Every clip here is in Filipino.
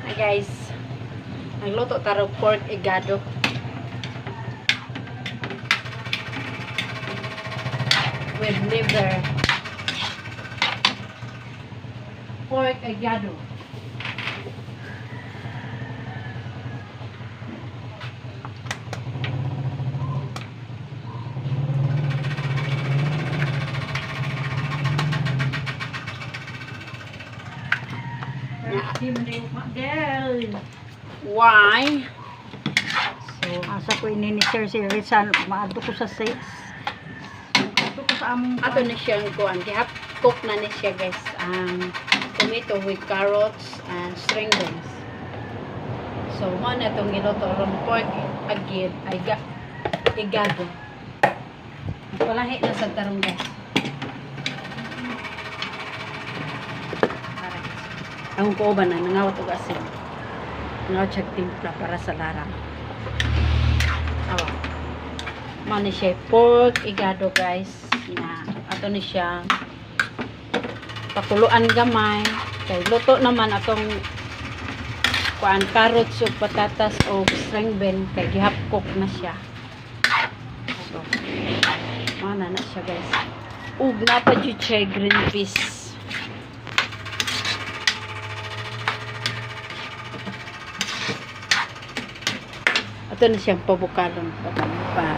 Hi guys, nagluto taro pork igado with liver. Pork igado. Why? So, asa ko ini ni Sir Rizal, maadto ko sa ses. Maadto ko sa among Ato na siyang kuan. Gihap cook na ni siya guys. Ang tomato with carrots and string beans. So, mo na itong giluto ron pork agid ay igado. Palahi na sa tarong guys. Ang kuoban na nangawat og asin. Nangawat siya timpla para sa larang. Awa. Mo ni siya pork igado guys. Na ato ni siya pakuluan gamay. Kay luto naman atong kuan carrots ug patatas o string bean kay gihap cook na siya. So, mana na siya guys. Ug napa jud siya green peas. Ato na siyang pabukalon pa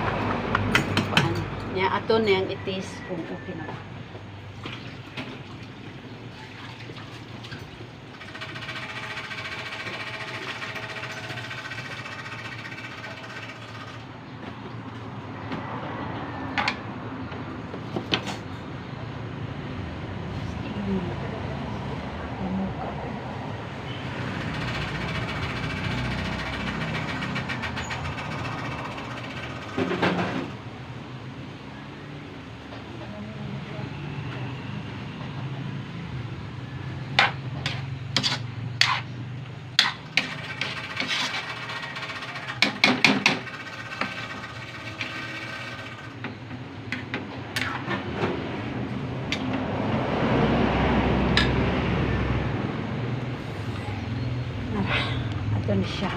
niya ato na yang itis kung okay na. Ito na siya.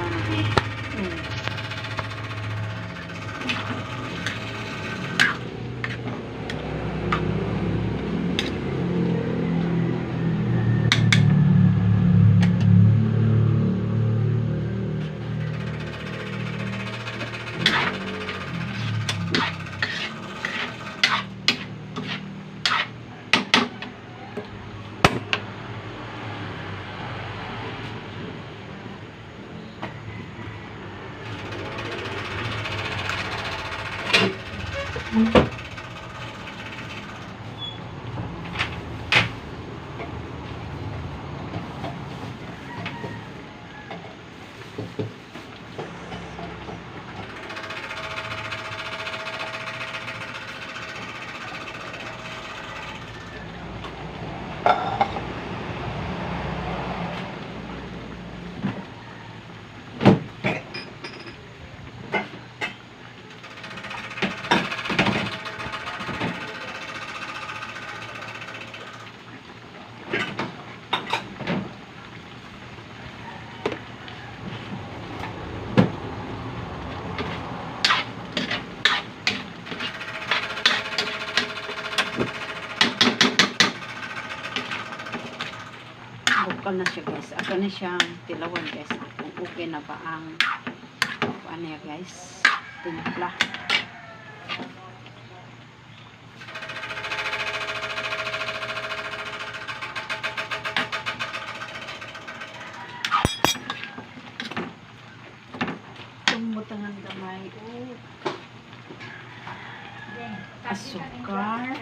Bukal na siya guys. Ako na siyang tilawan guys. Kung okay na ba ang ano ya guys. Timpla. Tumutangan gamay. Asukar.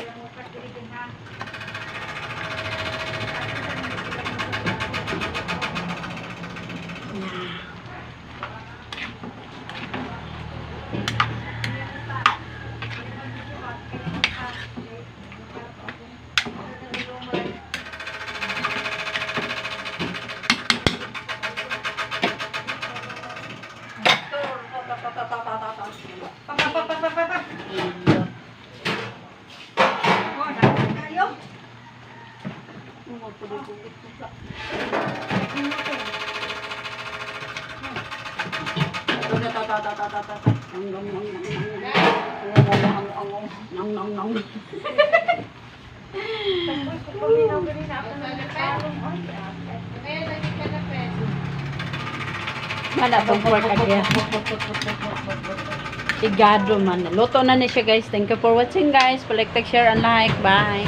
Mana tong pork agya. Igado man. Luto na ni siya guys. Thank you for watching guys. Like, share, and like. Bye.